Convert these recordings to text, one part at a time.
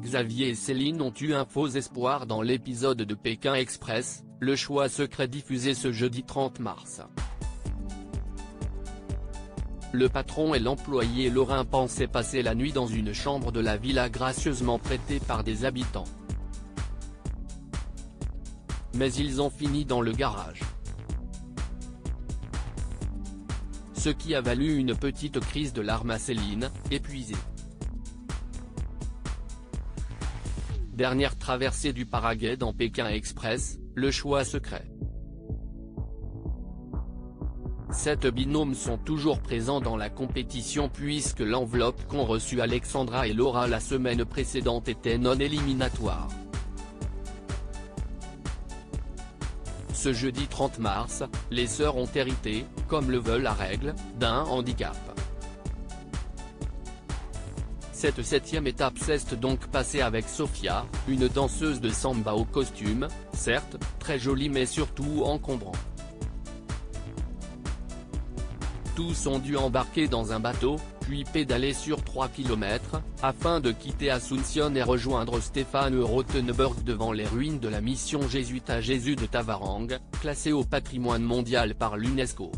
Xavier et Céline ont eu un faux espoir dans l'épisode de Pékin Express, le choix secret diffusé ce jeudi 30 mars. Le patron et l'employé lorrain pensaient passer la nuit dans une chambre de la villa gracieusement prêtée par des habitants. Mais ils ont fini dans le garage. Ce qui a valu une petite crise de larmes à Céline, épuisée. Dernière traversée du Paraguay dans Pékin Express, le choix secret. 7 binômes sont toujours présents dans la compétition puisque l'enveloppe qu'ont reçue Alexandra et Laura la semaine précédente était non éliminatoire. Ce jeudi 30 mars, les sœurs ont hérité, comme le veut la règle, d'un handicap. Cette 7e étape s'est donc passée avec Sofia, une danseuse de samba au costume, certes, très jolie mais surtout encombrant. Tous ont dû embarquer dans un bateau, puis pédaler sur 3 km, afin de quitter Asunción et rejoindre Stéphane Rothenberg devant les ruines de la mission jésuite à Jésus de Tavarang, classée au patrimoine mondial par l'UNESCO.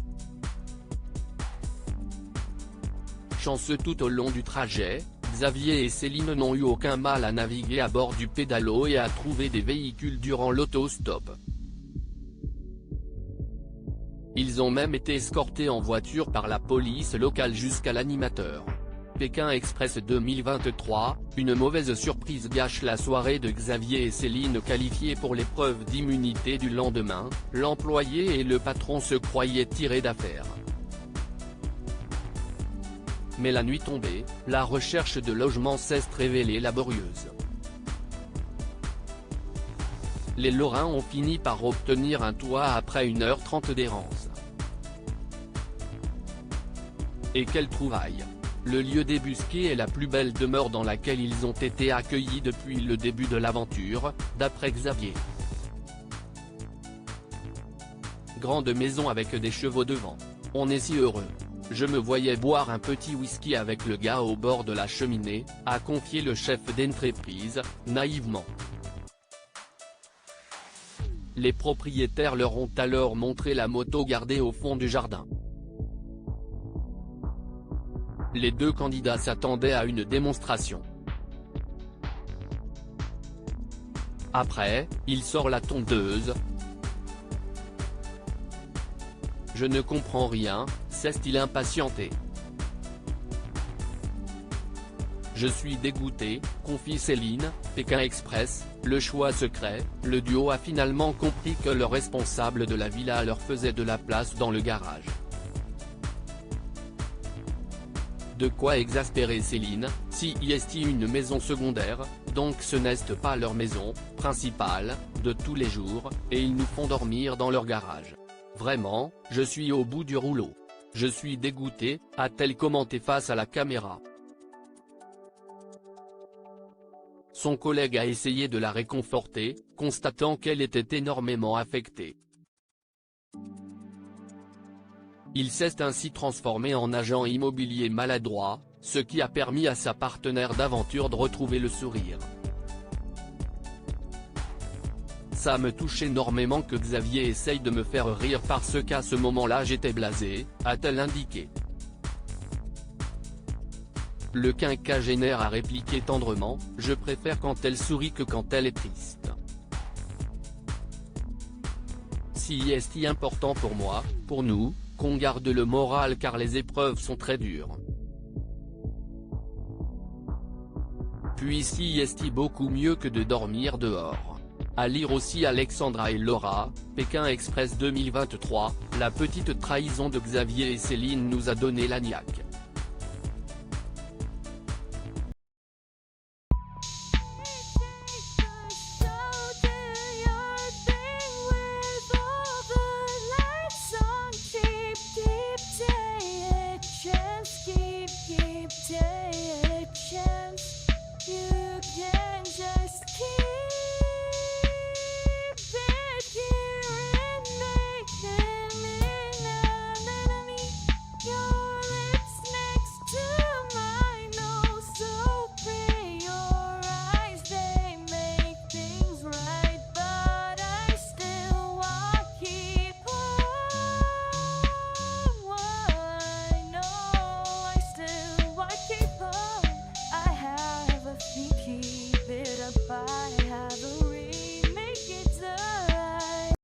Chanceux tout au long du trajet, Xavier et Céline n'ont eu aucun mal à naviguer à bord du pédalo et à trouver des véhicules durant l'autostop. Ils ont même été escortés en voiture par la police locale jusqu'à l'animateur. Pékin Express 2023, une mauvaise surprise gâche la soirée de Xavier et Céline qualifiés pour l'épreuve d'immunité du lendemain, l'employé et le patron se croyaient tirés d'affaire. Mais la nuit tombée, la recherche de logement s'est révélée laborieuse. Les Lorrains ont fini par obtenir un toit après 1h30 d'errance. Et quelle trouvaille! Le lieu débusqué est la plus belle demeure dans laquelle ils ont été accueillis depuis le début de l'aventure, d'après Xavier. Grande maison avec des chevaux devant. On est si heureux. Je me voyais boire un petit whisky avec le gars au bord de la cheminée, a confié le chef d'entreprise, naïvement. Les propriétaires leur ont alors montré la moto gardée au fond du jardin. Les deux candidats s'attendaient à une démonstration. Après, il sort la tondeuse. Je ne comprends rien, s'est-il impatienté. Je suis dégoûté, confie Céline. Pékin Express, le choix secret, le duo a finalement compris que le responsable de la villa leur faisait de la place dans le garage. De quoi exaspérer Céline, si est une maison secondaire, donc ce n'est pas leur maison principale, de tous les jours, et ils nous font dormir dans leur garage. Vraiment, je suis au bout du rouleau. Je suis dégoûté, a-t-elle commenté face à la caméra. Son collègue a essayé de la réconforter, constatant qu'elle était énormément affectée. Il s'est ainsi transformé en agent immobilier maladroit, ce qui a permis à sa partenaire d'aventure de retrouver le sourire. Ça me touche énormément que Xavier essaye de me faire rire parce qu'à ce moment-là j'étais blasé, a-t-elle indiqué. Le quinquagénaire a répliqué tendrement, je préfère quand elle sourit que quand elle est triste. Si est important pour moi, pour nous, qu'on garde le moral car les épreuves sont très dures. Puis si est beaucoup mieux que de dormir dehors. À lire aussi Alexandra et Laura, Pékin Express 2023, la petite trahison de Xavier et Céline nous a donné la niaque.